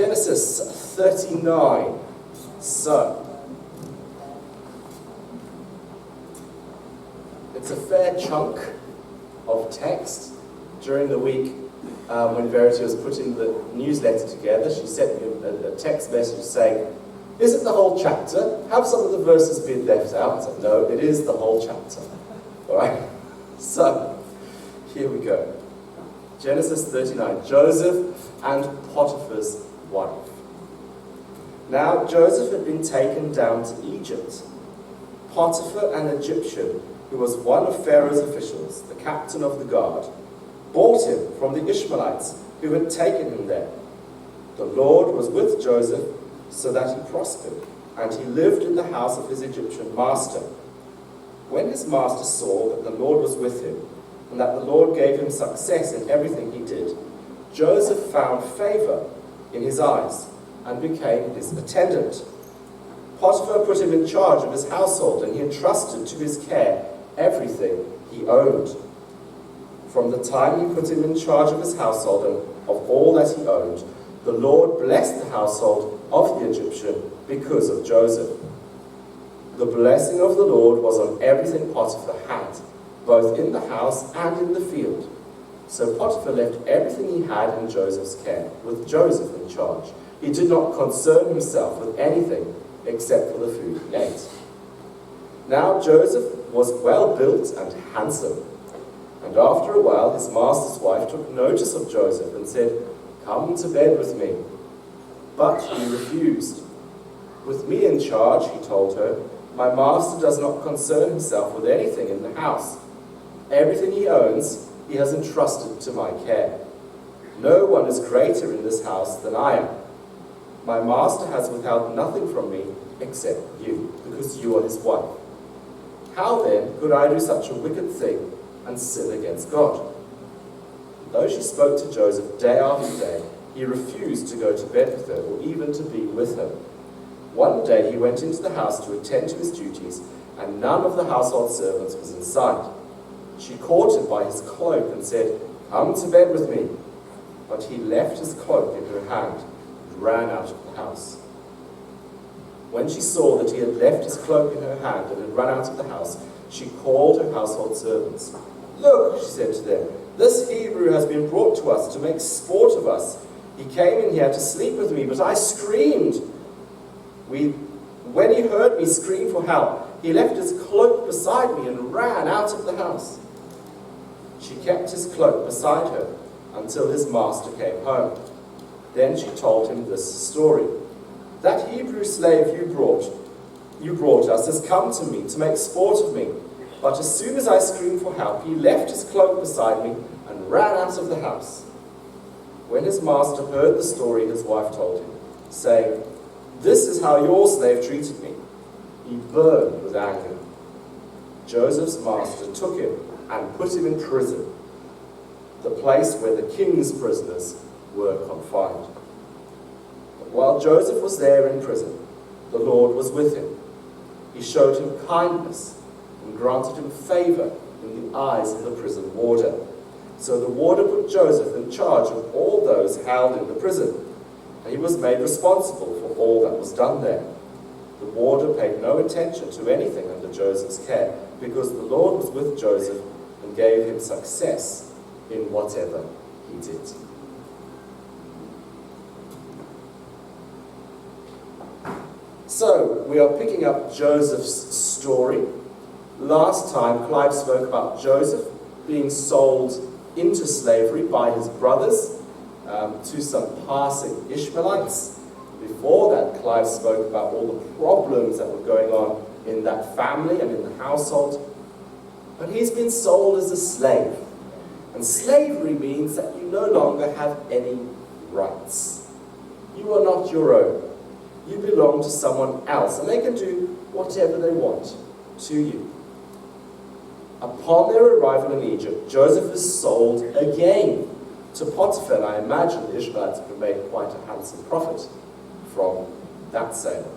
Genesis 39. So, it's a fair chunk of text. During the week, when Verity was putting the newsletter together, she sent me a text message saying, "Is it the whole chapter? Have some of the verses been left out?" I said, "No, it is the whole chapter." All right? So, here we go. Genesis 39, Joseph and Potiphar's wife. Now Joseph had been taken down to Egypt. Potiphar, an Egyptian, who was one of Pharaoh's officials, the captain of the guard, bought him from the Ishmaelites who had taken him there. The Lord was with Joseph so that he prospered, and he lived in the house of his Egyptian master. When his master saw that the Lord was with him, and that the Lord gave him success in everything he did, Joseph found favor in his eyes and became his attendant. Potiphar put him in charge of his household, and he entrusted to his care everything he owned. From the time he put him in charge of his household and of all that he owned, the Lord blessed the household of the Egyptian because of Joseph. The blessing of the Lord was on everything Potiphar had, both in the house and in the field. So Potiphar left everything he had in Joseph's care, with Joseph in charge. He did not concern himself with anything except for the food he ate. Now Joseph was well built and handsome. And after a while his master's wife took notice of Joseph and said, "Come to bed with me." But he refused. "With me in charge," he told her, "my master does not concern himself with anything in the house. Everything he owns, he has entrusted to my care. No one is greater in this house than I am. My master has withheld nothing from me except you, because you are his wife. How then could I do such a wicked thing and sin against God?" Though she spoke to Joseph day after day, he refused to go to bed with her or even to be with her. One day he went into the house to attend to his duties, and none of the household servants was in sight. She caught him by his cloak and said, "Come to bed with me." But he left his cloak in her hand and ran out of the house. When she saw that he had left his cloak in her hand and had run out of the house, she called her household servants. "Look," she said to them, "this Hebrew has been brought to us to make sport of us. He came in here to sleep with me, but I screamed. When he heard me scream for help, he left his cloak beside me and ran out of the house." She kept his cloak beside her until his master came home. Then she told him this story. "That Hebrew slave you brought us has come to me to make sport of me. But as soon as I screamed for help, he left his cloak beside me and ran out of the house." When his master heard the story his wife told him, saying, "This is how your slave treated me," he burned with anger. Joseph's master took him and put him in prison, the place where the king's prisoners were confined. But while Joseph was there in prison, the Lord was with him. He showed him kindness and granted him favor in the eyes of the prison warder. So the warder put Joseph in charge of all those held in the prison, and he was made responsible for all that was done there. The warder paid no attention to anything under Joseph's care, because the Lord was with Joseph and gave him success in whatever he did. So, we are picking up Joseph's story. Last time, Clive spoke about Joseph being sold into slavery by his brothers to some passing Ishmaelites. Before that, Clive spoke about all the problems that were going on in that family and in the household. But he's been sold as a slave. And slavery means that you no longer have any rights. You are not your own. You belong to someone else, and they can do whatever they want to you. Upon their arrival in Egypt, Joseph is sold again to Potiphar, and I imagine the Ishmaelites would have made quite a handsome profit from that sale.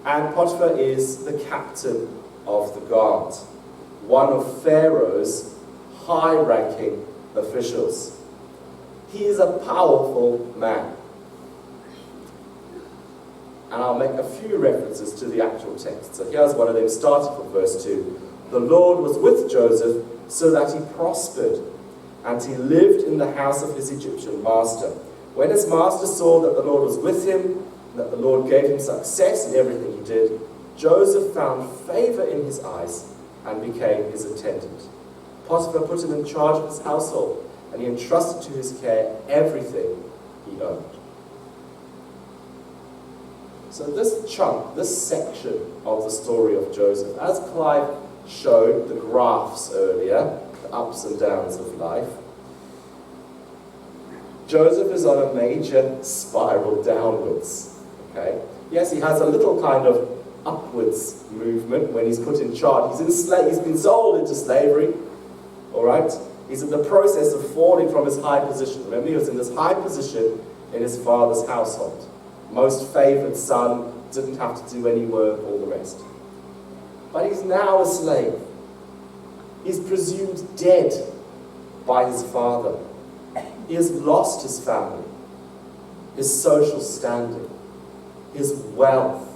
And Potiphar is the captain of the guard, one of Pharaoh's high-ranking officials. He is a powerful man. and I'll make a few references to the actual text. So here's one of them, starting from verse 2. The Lord was with Joseph so that he prospered, and he lived in the house of his Egyptian master. When his master saw that the Lord was with him, and that the Lord gave him success in everything he did, Joseph found favor in his eyes and became his attendant. Potiphar put him in charge of his household, and he entrusted to his care everything he owned. So this chunk, this section of the story of Joseph, as Clive showed the graphs earlier, the ups and downs of life, Joseph is on a major spiral downwards. Okay? Yes, he has a little kind of upwards movement when he's put in charge. He's been sold into slavery. All right? He's in the process of falling from his high position. Remember, he was in this high position in his father's household. Most favored son, didn't have to do any work, all the rest. But he's now a slave. He's presumed dead by his father. He has lost his family, his social standing, his wealth,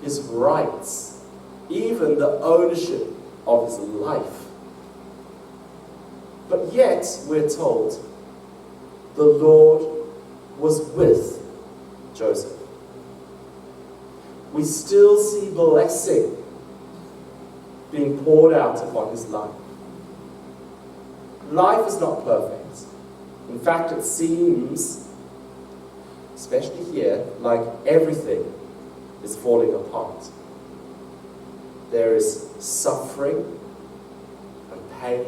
his rights, even the ownership of his life. But yet, we're told, the Lord was with Joseph. We still see blessing being poured out upon his life. Life is not perfect. In fact, it seems, especially here, like everything is falling apart. There is suffering and pain,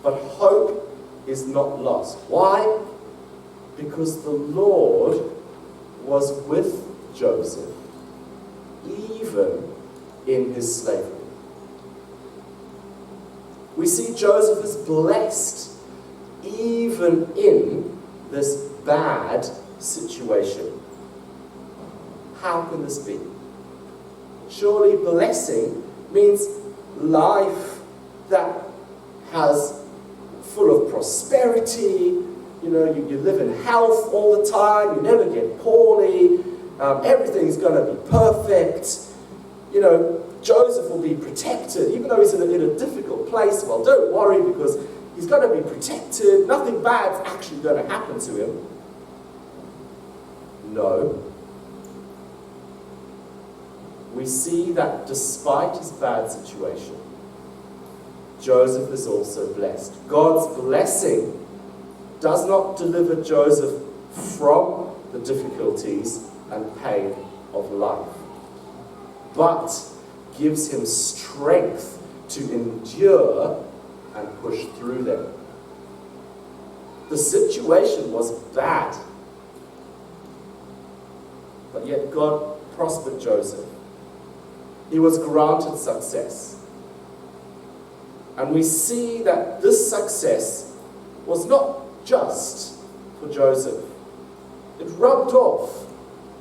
but hope is not lost. Why? Because the Lord was with Joseph, even in his slavery. We see Joseph is blessed even in this bad situation. How can this be? Surely blessing means life that has full of prosperity. You know, you live in health all the time, you never get poorly, everything's going to be perfect. You know, Joseph will be protected, even though he's in a difficult place. Well, don't worry, because he's going to be protected. Nothing bad's actually going to happen to him. No. We see that despite his bad situation, Joseph is also blessed. God's blessing does not deliver Joseph from the difficulties and pain of life, but gives him strength to endure and push through them. The situation was bad, but yet God prospered Joseph. He was granted success. And we see that this success was not just for Joseph. It rubbed off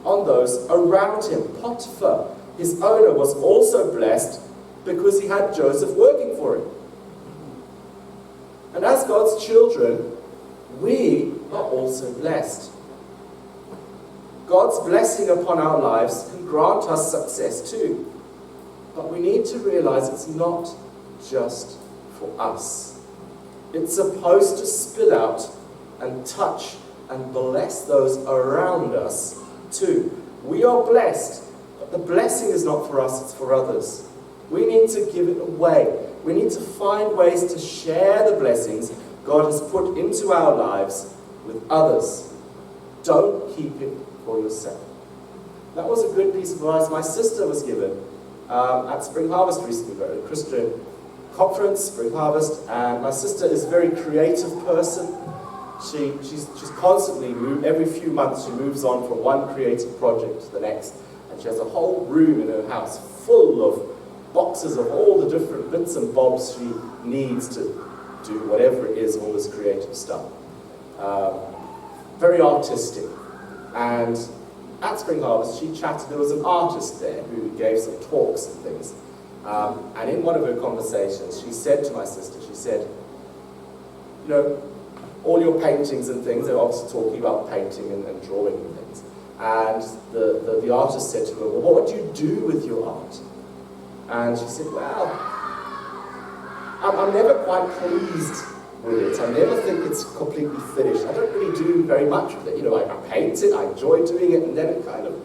on those around him. Potiphar, his owner, was also blessed because he had Joseph working for him. And as God's children, we are also blessed. God's blessing upon our lives can grant us success too. But we need to realize it's not just for us. It's supposed to spill out and touch and bless those around us too. We are blessed, but the blessing is not for us, it's for others. We need to give it away. We need to find ways to share the blessings God has put into our lives with others. Don't keep it for yourself. That was a good piece of advice my sister was given at Spring Harvest recently, a Christian conference, Spring Harvest, and my sister is a very creative person. She's constantly, every few months she moves on from one creative project to the next, and she has a whole room in her house full of boxes of all the different bits and bobs she needs to do whatever it is, all this creative stuff. Very artistic. And at Spring Harvest, she chatted, there was an artist there who gave some talks and things. And in one of her conversations, she said to my sister, she said, you know, all your paintings and things, they're obviously talking about painting and drawing and things. And the artist said to her, well, what do you do with your art? And she said, well, I'm never quite pleased with it. I never think it's completely finished. I don't really do very much with it. You know, I paint it, I enjoy doing it, and then it kind of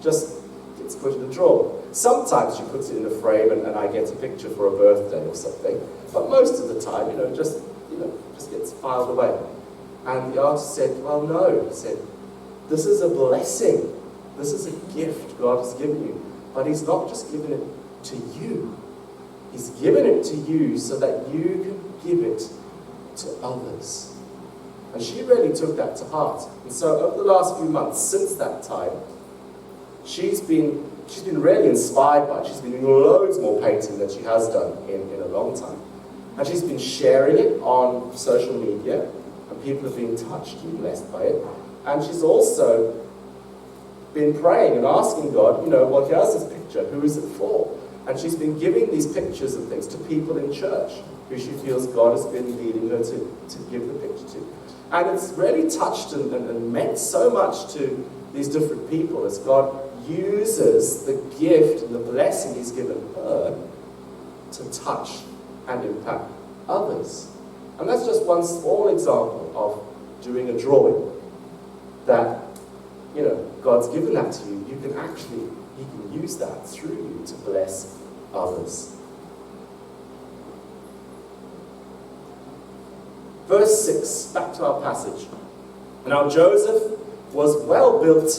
just gets put in a drawer. Sometimes she puts it in a frame and I get a picture for a birthday or something. But most of the time, just gets filed away. And the artist said, well, no. He said, this is a blessing. This is a gift God has given you. But he's not just given it to you. He's given it to you so that you can give it to others. And she really took that to heart. And so over the last few months, since that time, she's been really inspired by it. She's been doing loads more painting than she has done in a long time. And she's been sharing it on social media, and people have been touched and blessed by it. And she's also been praying and asking God, well, here's this picture, who is it for? And she's been giving these pictures and things to people in church who she feels God has been leading her to give the picture to. And it's really touched and meant so much to these different people as God uses the gift and the blessing he's given her to touch and impact others. And that's just one small example of doing a drawing that, God's given that to you. He can use that through you to bless others. Verse 6, back to our passage. Now Joseph was well built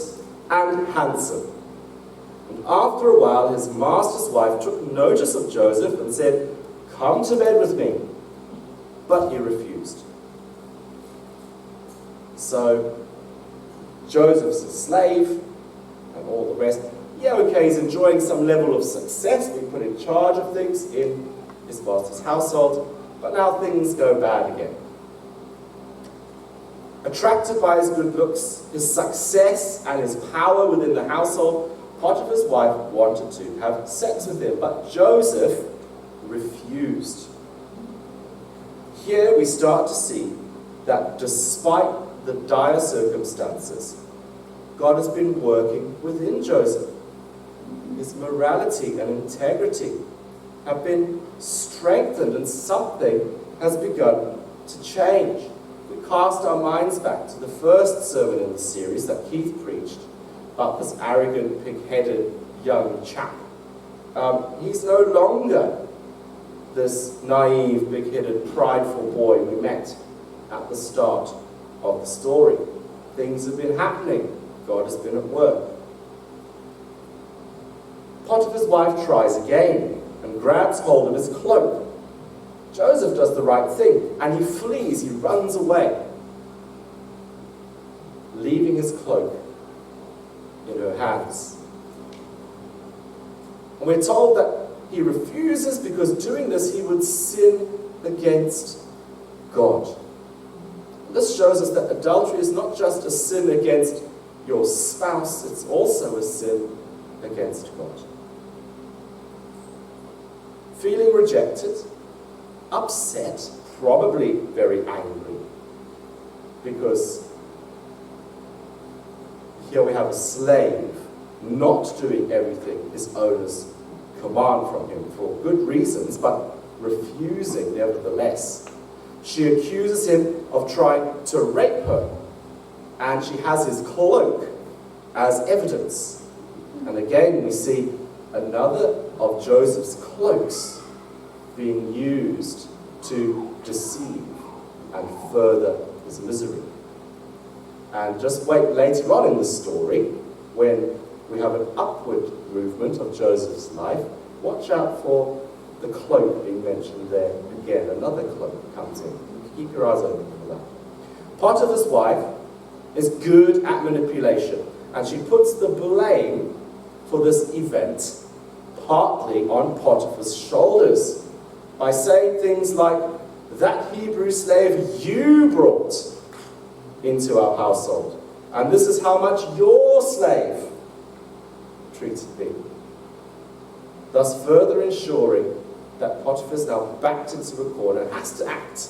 and handsome. And after a while, his master's wife took notice of Joseph and said, come to bed with me. But he refused. So Joseph's a slave and all the rest. Yeah, okay, he's enjoying some level of success, being put in charge of things in his master's household, but now things go bad again. Attracted by his good looks, his success, and his power within the household, Potiphar's wife wanted to have sex with him, but Joseph refused. Here we start to see that despite the dire circumstances, God has been working within Joseph. His morality and integrity have been strengthened, and something has begun to change. We cast our minds back to the first sermon in the series that Keith preached about this arrogant, pig-headed young chap. He's no longer this naive, big-headed, prideful boy we met at the start of the story. Things have been happening. God has been at work. Potiphar's wife tries again and grabs hold of his cloak. Joseph does the right thing, and he flees, he runs away, leaving his cloak in her hands. And we're told that he refuses because doing this he would sin against God. This shows us that adultery is not just a sin against your spouse, it's also a sin against God. Feeling rejected, upset, probably very angry, because here we have a slave not doing everything his owners command from him for good reasons, but refusing nevertheless. She accuses him of trying to rape her, and she has his cloak as evidence. And again we see another of Joseph's cloaks being used to deceive and further his misery. And just wait later on in the story, when we have an upward movement of Joseph's life, watch out for the cloak being mentioned there again. Another cloak comes in. Keep your eyes open for that. Potiphar's wife is good at manipulation, and she puts the blame for this event partly on Potiphar's shoulders by saying things like, that Hebrew slave you brought into our household, and this is how much your slave treated me. Thus further ensuring that Potiphar is now backed into a corner and has to act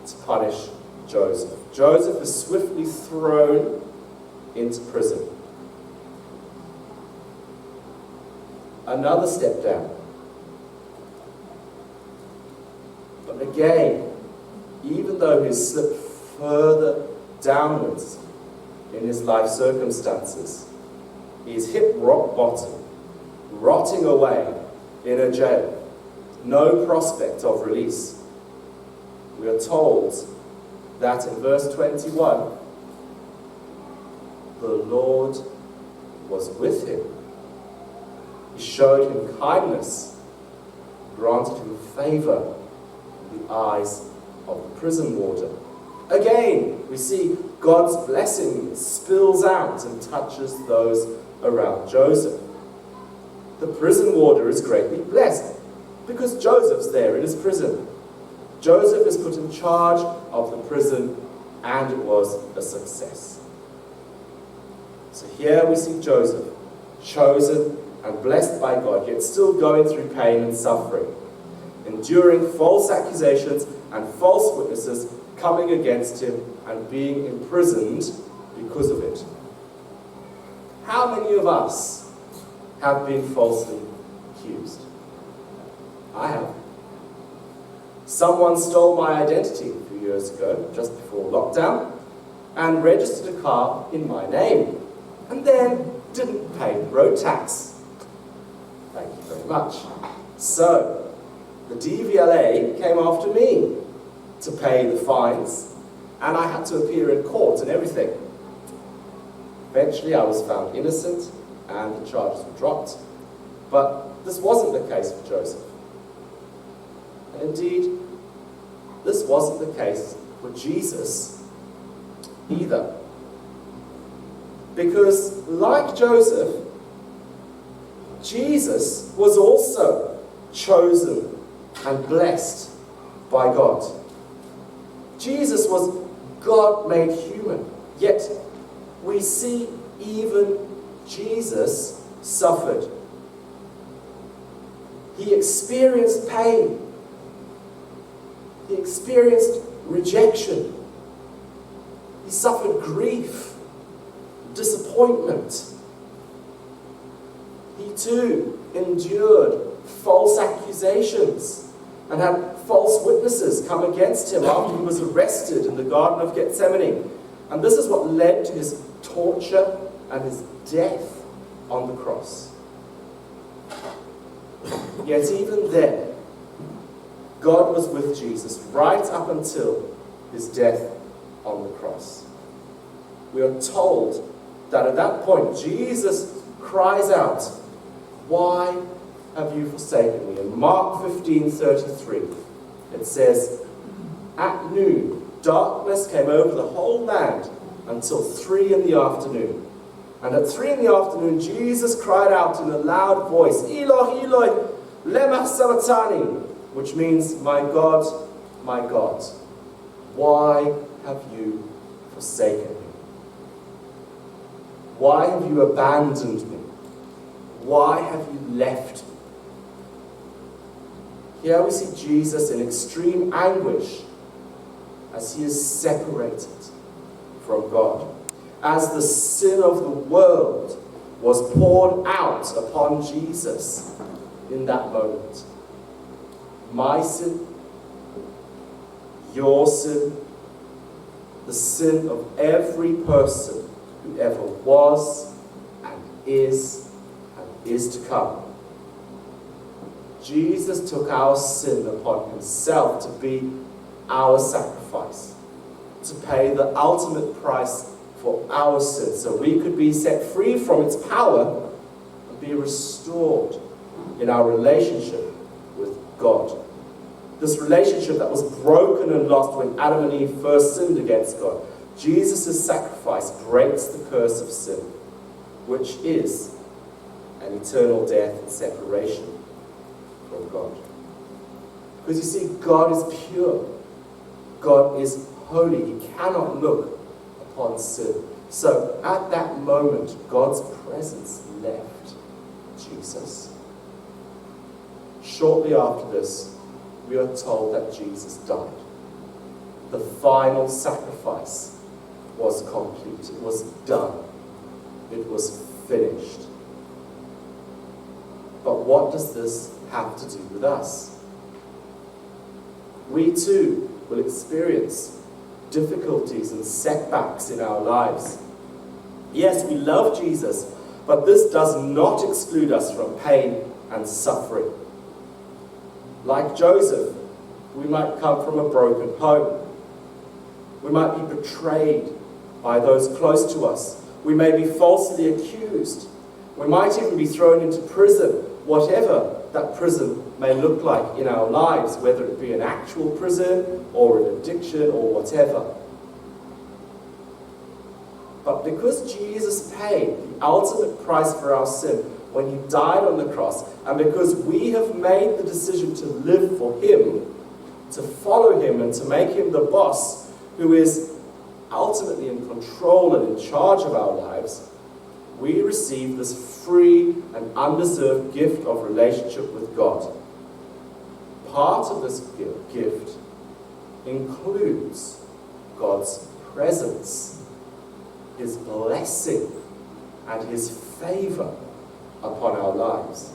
to punish Joseph. Joseph is swiftly thrown into prison. Another step down. But again, even though he's slipped further downwards in his life circumstances, he's hit rock bottom, rotting away in a jail, no prospect of release. We are told that in verse 21, the Lord was with him. He showed him kindness, granted him favor in the eyes of the prison warder. Again, we see God's blessing spills out and touches those around Joseph. The prison warder is greatly blessed because Joseph's there in his prison. Joseph is put in charge of the prison, and it was a success. So here we see Joseph, chosen and blessed by God, yet still going through pain and suffering, enduring false accusations and false witnesses coming against him and being imprisoned because of it. How many of us have been falsely accused? I have. Someone stole my identity a few years ago, just before lockdown, and registered a car in my name, and then didn't pay road tax. Thank you very much. So, the DVLA came after me to pay the fines, and I had to appear in court and everything. Eventually, I was found innocent, and the charges were dropped. But this wasn't the case for Joseph. And indeed, this wasn't the case for Jesus either. Because, like Joseph, Jesus was also chosen and blessed by God. Jesus was God made human, yet we see even Jesus suffered. He experienced pain. He experienced rejection. He suffered grief, disappointment. He too endured false accusations and had false witnesses come against him after he was arrested in the Garden of Gethsemane. And this is what led to his torture and his death on the cross. Yet even then, God was with Jesus right up until his death on the cross. We are told that at that point, Jesus cries out, "Why have you forsaken me?" In Mark 15:33, it says, "At noon, darkness came over the whole land until 3 in the afternoon. And at 3 in the afternoon, Jesus cried out in a loud voice, 'Eloi, Eloi, lema sabachthani,' which means, my God, why have you forsaken me? Why have you abandoned me? Why have you left me?" Here we see Jesus in extreme anguish as he is separated from God, as the sin of the world was poured out upon Jesus in that moment. My sin, your sin, the sin of every person who ever was and is to come. Jesus took our sin upon himself to be our sacrifice, to pay the ultimate price for our sin, so we could be set free from its power and be restored in our relationship with God. This relationship that was broken and lost when Adam and Eve first sinned against God. Jesus' sacrifice breaks the curse of sin, which is an eternal death and separation from God. Because you see, God is pure. God is holy. He cannot look upon sin. So at that moment, God's presence left Jesus. Shortly after this, we are told that Jesus died. The final sacrifice was complete. It was done. It was finished. But what does this have to do with us? We too will experience difficulties and setbacks in our lives. Yes, we love Jesus, but this does not exclude us from pain and suffering. Like Joseph, we might come from a broken home. We might be betrayed by those close to us. We may be falsely accused. We might even be thrown into prison, whatever that prison may look like in our lives, whether it be an actual prison or an addiction or whatever. But because Jesus paid the ultimate price for our sin when he died on the cross, and because we have made the decision to live for him, to follow him and to make him the boss who is ultimately in control and in charge of our lives, we receive this free and undeserved gift of relationship with God. Part of this gift includes God's presence, his blessing, and his favor upon our lives.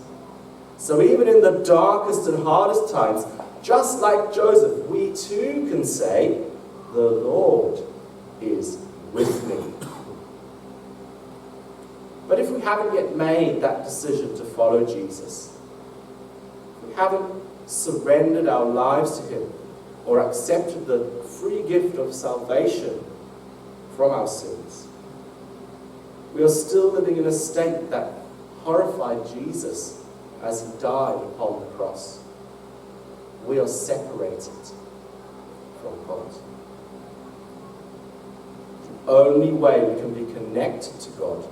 So even in the darkest and hardest times, just like Joseph, we too can say, "The Lord is with me." But if we haven't yet made that decision to follow Jesus, if we haven't surrendered our lives to him or accepted the free gift of salvation from our sins, we are still living in a state that horrified Jesus as he died upon the cross. We are separated from God. The only way we can be connected to God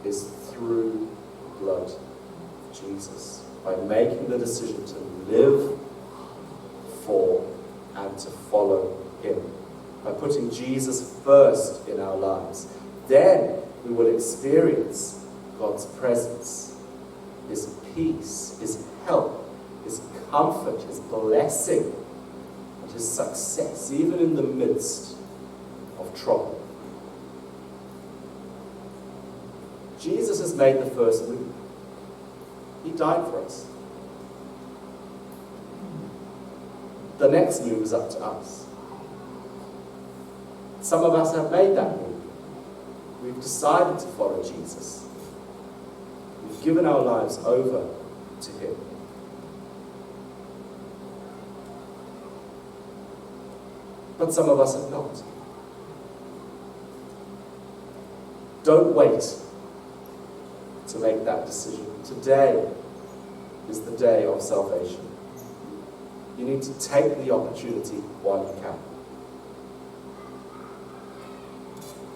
is through the blood of Jesus, by making the decision to live for and to follow him, by putting Jesus first in our lives. Then we will experience God's presence, his peace, his help, his comfort, his blessing, and his success, even in the midst of trouble. Jesus has made the first move. He died for us. The next move is up to us. Some of us have made that move. We've decided to follow Jesus. We've given our lives over to him. But some of us have not. Don't wait to make that decision. Today is the day of salvation. You need to take the opportunity while you can.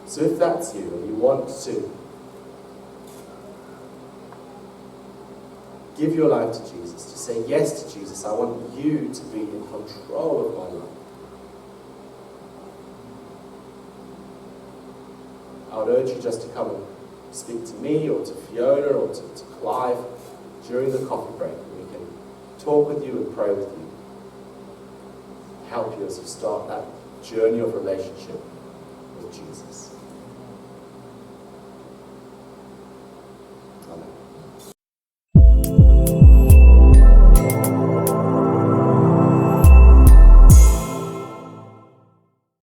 So if that's you and you want to give your life to Jesus, to say yes to Jesus, I want you to be in control of my life, I would urge you just to come and speak to me or to Fiona or to Clive during the coffee break. We can talk with you and pray with you, help you as you start that journey of relationship with Jesus.